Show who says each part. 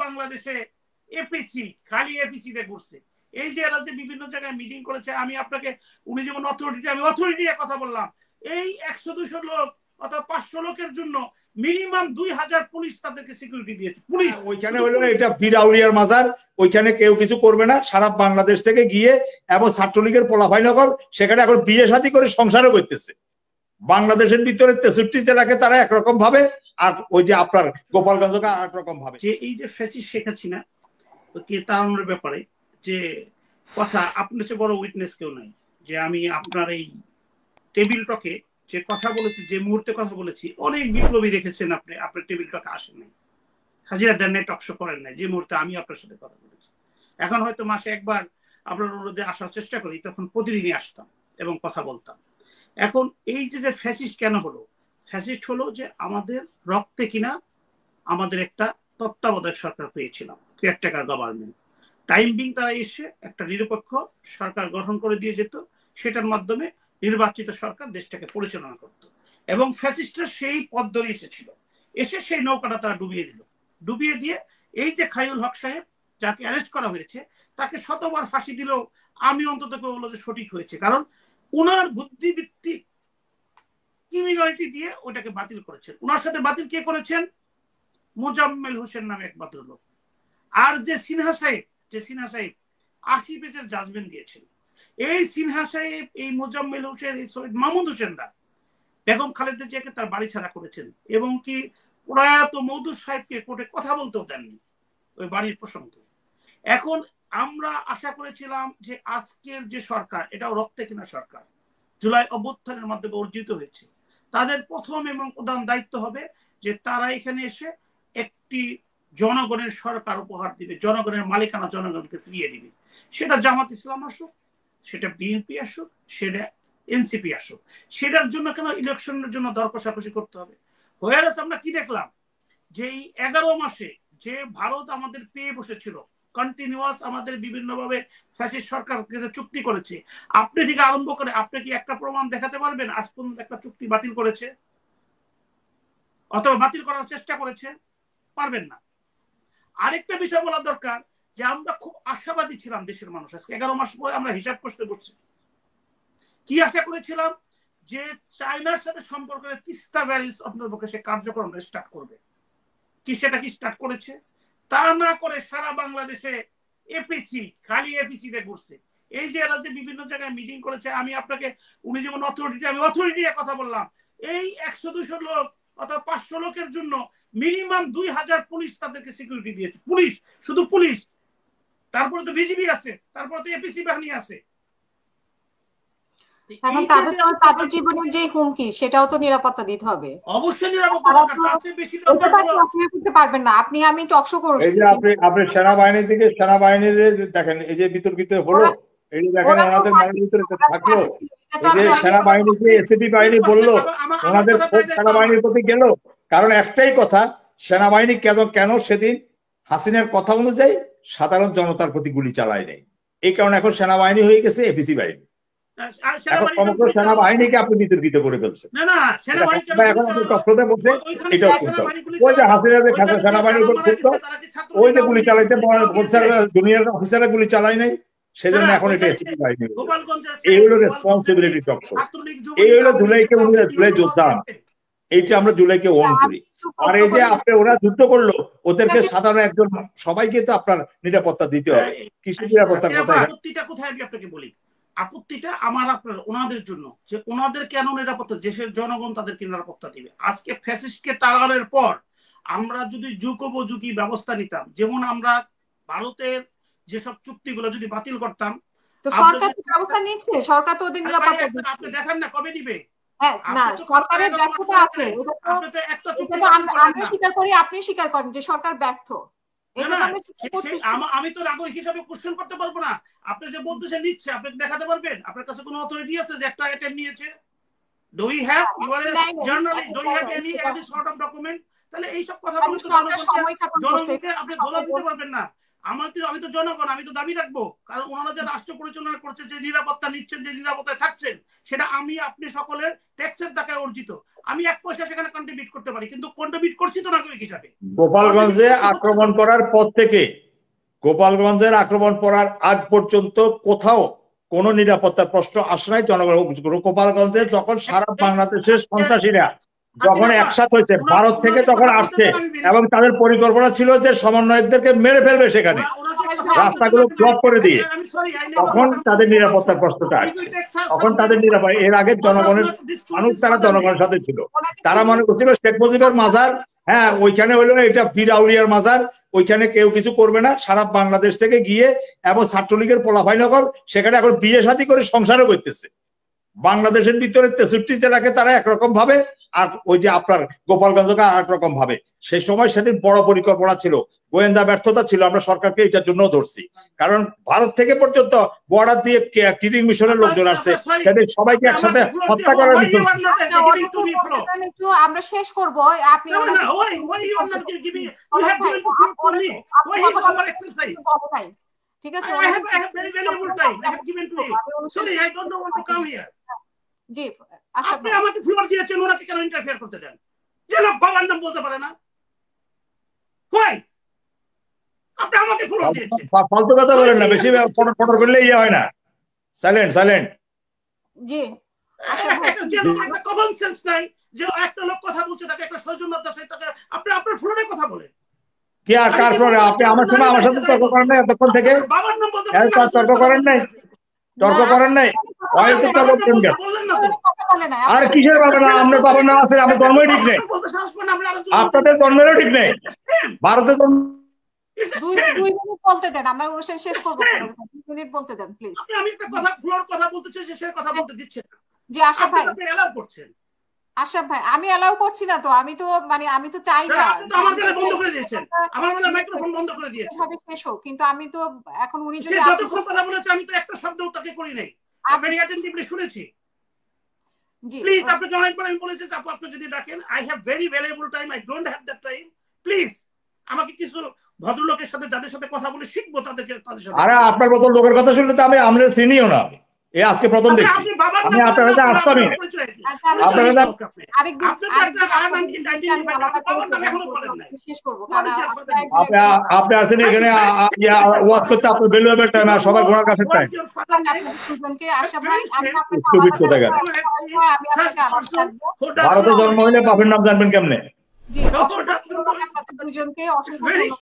Speaker 1: বাংলাদেশে এপিসি খালি এপিসিতে ঘুরছে। এই যে এরা যে বিভিন্ন জায়গায় মিটিং করেছে, আমি আপনাকে উনি যেমন অথরিটি, আমি অথরিটির কথা বললাম, এই 100-200 লোক অথবা 500 লোকের জন্য মিনিমাম 2000 পুলিশ তাদেরকে সিকিউরিটি দিয়েছে। পুলিশ
Speaker 2: ওইখানে হলো এটা বিরাউলিয়ার মাজার, ওইখানে কেউ কিছু করবে না। সারা বাংলাদেশ থেকে গিয়ে এবং ছাত্রলীগের পোলাপাইনগর সেখানে এখন বিয়ে শাদী করে সংসারও করতেছে। বাংলাদেশের ভিতরে 63 জেলাকে তারা একরকম ভাবে, আর ওই যে আপনার গোপালগঞ্জকে আরেক রকম ভাবে।
Speaker 1: যে এই যে ফ্যাসিস্ট শেখ হাসিনা কে তাড়ানোর ব্যাপারে যে কথা, আপনার সে বড় উইটনেস কেউ নাই। যে আমি আপনার এই টেবিল টকে যে কথা বলেছি, যে মুহূর্তে কথা বলেছি, অনেক বিপ্লবী দেখেছেন আপনি, আপনার টেবিল টকে আসেন নাই, হাজিরা দেন নাই, টকশো করেন নাই, যে মুহূর্তে আমি আপনার সাথে কথা বলেছি। এখন হয়তো মাসে একবার আপনার অনুরোধে আসার চেষ্টা করি, তখন প্রতিদিনই আসতাম এবং কথা বলতাম। এখন এই যে ফ্যাসিস্ট কেন হলো? ফ্যাসিস্ট হলো যে আমাদের রক্তে কিনা আমাদের একটা তত্ত্বাবধায়ক সরকার পেয়েছিলাম, কেয়ারটেকার গভর্নমেন্ট। টাইম বিং তারা এসে একটা নিরপেক্ষ সরকার গঠন করে দিয়ে যেত, সেটার মাধ্যমে নির্বাচিত সরকার দেশটাকে পরিচালনা করত। এবং ফ্যাসিস্টরা সেই পথ ধরে এসেছিল, এসে সেই নৌকাটা তারা ডুবিয়ে দিল। ডুবিয়ে দিয়ে এই যে খায়রুল হক সাহেব, যাকে অ্যারেস্ট করা হয়েছে, তাকে শতবার ফাঁসি দিলেও আমি অন্তত বলবো যে সঠিক হয়েছে, কারণ উনার বুদ্ধিবৃত্তিক ক্রিমিনালিটি দিয়ে ওটাকে বাতিল করেছেন। উনার সাথে বাতিল কে করেছেন? মোজাম্মেল হোসেন নামে এক ভদ্রলোক। আর যে সিনহা সাহেব 80 পেজের জাজমেন্ট দিয়েছেন, এই সিনহা সাহেব, এই মোজাম্মেল হোসেন, এই সৈয়দ মাহমুদ হোসেনরা বেগম খালেদা জিয়াকে তার বাড়ি ছাড়া করেছেন, এবং কি প্রয়াত মওদুদ সাহেবকে কোর্টে কথা বলতেও দেননি ওই বাড়ির প্রসঙ্গে। এখন আমরা আশা করেছিলাম যে আজকের যে সরকার, এটাও রক্তে কিনা সরকার, জুলাই অভ্যুত্থানের মাধ্যমে অর্জিত হয়েছে, তাদের প্রথম এবং প্রধান দায়িত্ব হবে যে তারা এখানে এসে একটি জনগণের সরকার উপহার দিবে, জনগণের মালিকানা জনগণকে ফিরিয়ে দিবে। সেটা জামাত ইসলাম আসুক, সেটা বিএনপি আসুক, সেটা এনসিপি আসুক, সেটার জন্য কেন ইলেকশনের জন্য দর কষাকষি করতে হবে? হোয়ারাস আমরা কি দেখলাম, যে এই 11 মাসে যে ভারত আমাদের পেয়ে বসেছিল, কন্টিনিউয়াস আমাদের বিভিন্নভাবে ফ্যাসিস্ট সরকার চুক্তি করেছে, আপনি থেকে আরম্ভ করে আপনি কি একটা প্রমাণ দেখাতে পারবেন আজ পর্যন্ত একটা চুক্তি বাতিল করেছে অথবা বাতিল করার চেষ্টা করেছে? পারবেন না। আরেকটা বিষয় বলা দরকার, যে আমরা খুব আশাবাদী ছিলাম দেশের মানুষ। আজকে 11 মাস পরে আমরা হিসাব করতে বসছি, কি আশা করেছিলাম? যে চায়নার সাথে সম্পর্কের তিস্তা ব্যারেজ অন্তর্পক্ষে সে কার্যক্রম স্টার্ট করবে, কি সেটা কি স্টার্ট করেছে? তা না করে সারা বাংলাদেশে এপিসি খালি এপিসিতে ঘুরছে। এই যে এরা যে বিভিন্ন জায়গায় মিটিং করেছে, আমি আপনাকে উনি যেমন অথরিটি, আমি অথরিটির কথা বললাম, এই 100-200 লোক অথবা 500 লোকের জন্য মিনিমাম 2000 পুলিশ তাদেরকে সিকিউরিটি দিয়েছে। পুলিশ, শুধু পুলিশ, তারপরে তো বিজিবি আছে, তারপরে তো এপিসি বাহিনী আছে।
Speaker 3: এখন তাদের জীবনের যে হুমকি, সেটাও তো নিরাপত্তা দিতে হবে।
Speaker 1: অবশ্যই নিরাপত্তা দরকার, তার চেয়ে বেশি দরকার হলো
Speaker 3: আপনি করতে পারবেন না। আপনি টকশো করছি,
Speaker 2: এই যে আপনি সেনাবাহিনী থেকে সেনাবাহিনীর দেখেন, এই যে বিতর্কিত হলো, এই যে দেখেন ওনাদের মনের ভিতরে থাকলো, এই যে সেনাবাহিনীকে এসিপি বাহিনী বললো, ওনাদের সেনাবাহিনীর প্রতি গেল, কারণ একটাই কথা, সেনাবাহিনী কেন সেদিন হাসিনার কথা অনুযায়ী সাধারণ জনতার প্রতি গুলি চালায় নাই, এই কারণে এখন সেনাবাহিনী হয়ে গেছে এপিসি বাহিনী। সমগ্র সেনাবাহিনীকে আপনি বিতর্কিত করে ফেলছেন। এখন আপনি তথ্যতে বলতে এটাও শুনতে হবে, ওই যে হাসিনা যে সেনাবাহিনীর উপর করতো, ওই যে গুলি চালাইতে জুনিয়র অফিসাররা গুলি চালায় নাই, সেজন্য এখন এটা এসিপি বাহিনী। এই হলো রেসপন্সিবিলিটি টকশো, এই হলো জুলাইকে জুলাই যোদ্ধান, এইটা আমরা জুলাইকে ওন করি। আর এই যে আপনি ওরা যুদ্ধ করলো, ওদেরকে সাধারণ একজন সবাইকে তো আপনার নিরাপত্তা দিতে হবে। কিসের নিরাপত্তার কথা?
Speaker 1: আপত্তিটা কোথায় আমি আপনাকে বলি, আপত্তিটা আমার আপনার ওনাদের জন্য, যে ওনাদের কেন নিরাপত্তা, দেশের জনগণ তাদেরকে নিরাপত্তা দিবে। আজকে ফ্যাসিস্টকে তাড়ানোর পর আমরা যদি যুগোপযোগী ব্যবস্থা নিতাম, যেমন আমরা ভারতের যেসব চুক্তিগুলো যদি বাতিল করতাম,
Speaker 3: তো সরকার তো ব্যবস্থা নিচ্ছে, সরকার তো ওদের নিরাপত্তা দিচ্ছে।
Speaker 1: আপনি দেখেন না কবে দিবে?
Speaker 3: না, সরকারের ব্যর্থতা আছে, আমিও স্বীকার করি, আপনি স্বীকার করেন যে সরকার ব্যর্থ।
Speaker 1: আমি তো নাগরিক হিসাবে কোশ্চেন করতে পারবো না। আপনি যে বলতেছেন নিচ্ছে, আপনি দেখাতে পারবেন? আপনার কাছে কোনো অথরিটি আছে যে একটা আইটেম নিয়েছে? Do you have, you are a journalist, do you have any sort of document? তাহলে এই সব কথা বলে তো জনগণকে আপনি ধোলা দিতে পারবেন না। আমি তো জনগণ, আমি তো দাবি রাখবো, কারণ ওনারা যে রাষ্ট্র পরিচালনা করছে, যে নিরাপত্তা নিচ্ছেন, যে নিরাপত্তায় থাকছেন, সেটা আমি আপনি সকলের ট্যাক্সের টাকায় অর্জিত। আমি 1 পয়সা সেখানে কন্ট্রিবিউট করতে পারি, কিন্তু কন্ট্রিবিউট করছি তো নাগরিক হিসাবে।
Speaker 2: গোপালগঞ্জে আক্রমণ করার পর থেকে, গোপালগঞ্জের আক্রমণ করার আগ পর্যন্ত কোথাও কোনো নিরাপত্তার প্রশ্ন আসে নাই জনগণ। গোপালগঞ্জে যখন সারা বাংলাদেশের সন্ত্রাসীরা যখন একসাথ হয়েছে, ভারত থেকে তখন আসছে, এবং তাদের পরিকল্পনা ছিল যে সমন্বয়কদেরকে মেরে ফেলবে সেখানে, রাস্তাগুলো ব্লক করে দিয়ে, তখন তাদের নিরাপত্তার প্রশ্নটা আসছে। তখন তাদের নিরাপত্তা, এর আগে জনগণের মানুষ, তারা জনগণের সাথে ছিল। তারা মনে করছিল শেখ মুজিবের মাজার, হ্যাঁ ওইখানে হইলো এটা পীর আউলিয়ার মাজার, ওইখানে কেউ কিছু করবে না। সারা বাংলাদেশ থেকে গিয়ে এবং ছাত্রলীগের পোলাপাইনগর সেখানে এখন বিয়ে শাদী করে সংসারও করতেছে। বাংলাদেশের ভিতরে 63 জেলাকে তারা একরকম ভাবে, আর ওই যে আপনার গোপালগঞ্জকে আর একরকম ভাবে। সেই সময় সেদিন বড় পরিকল্পনা ছিল, গোয়েন্দা ব্যর্থতা ছিল। আমরা সরকারকে এটার জন্য ধরছি, কারণ ভারত থেকে পর্যন্ত বর্ডার দিয়ে কিলিং মিশনের লোকজন আসছে, সেদিন সবাইকে একসাথে হত্যা করার মিশন।
Speaker 3: আমরা শেষ করবো। আপনি ঠিক আছে, জি
Speaker 1: আপনি আমাকে ফ্লোর দিয়েছেন, ওনাকে কেন ইন্টারফেয়ার করতে দেন? যে লোক বাবার নাম বলতে পারে না, কই আপনি আমাকে ফ্লোর দিয়েছেন?
Speaker 2: ফালতু কথা বলেন না, বেশি ফটো করলে ইয়ে হয় না। Silent silent.
Speaker 3: জি
Speaker 1: একটা কমন সেন্স নাই যে একটা লোক কথা বলছে, তাকে একটা সৌজন্যতার সাথে তাকে আপনি আপনার ফ্লোরে কথা বলেন।
Speaker 2: কি আর কার ফ্লোরে? আপনি আমার সময় আমার সাথে তর্ক করেন নাই এতক্ষণ থেকে?
Speaker 1: বাবার নাম বলতে
Speaker 2: তর্ক করেন নাই, তর্ক করেন নাই, হয়তো তর্ক করেন না। আর কিসের বাবা না? আপনার বাবার নাম আছে, আমার জন্মই ঠিক নেই, আপনাদের জন্মেরও ঠিক নেই। ভারতের
Speaker 3: 2 মিনিট বলতে দেন, আমরা অনুষ্ঠান শেষ করবো। 2 মিনিট বলতে দেন প্লিজ।
Speaker 1: আমি একটা কথা ফ্লোর কথা বলতে চাই, সে কথা বলতে দিচ্ছে না।
Speaker 3: জি আশরাফ ভাই,
Speaker 1: আপনি এলাও করছেন।
Speaker 3: আশরাফ ভাই, আমি এলাও করছি না তো, আমি তো মানে আমি তো চাই না।
Speaker 1: আপনি তো আমার বেলা বন্ধ করে দিয়েছেন, আমার বেলা মাইক্রোফোন বন্ধ করে দিয়েছেন।
Speaker 3: ভাবে শেষ হোক, কিন্তু আমি তো এখন উনি যদি
Speaker 1: যতক্ষণ কথা বলেছে আমি তো একটা শব্দও তাকে করি নাই, ভেরি অ্যাটেনটিভলি শুনেছি।
Speaker 3: জি
Speaker 1: প্লিজ, আপনাকে অনেকবার আমি বলেছি আপু, আপনি যদি ডাকেন, I have very valuable time, I don't have that time. Please আমাকে কিছু ভদ্রলোকের সাথে, যাদের সাথে কথা বলে শিখবো, তাদের সাথে।
Speaker 2: আরে আপনার মতো লোকের কথা শুনলে তো আমি আমলে চিনিও না, এই আজকে প্রথম দেখছি। আমি আপনার কাছে আসতামই না, আপনার আপনি আসেন এখানে ওয়াজ করতে, আপনার ভ্যালুয়েবল টাইম আর সবার ঘোরার কাছে টাইম। ভারতে জন্ম হইলে বাপের নাম জানবেন কেমনে?
Speaker 3: জি, দুজনকে অসংখ্য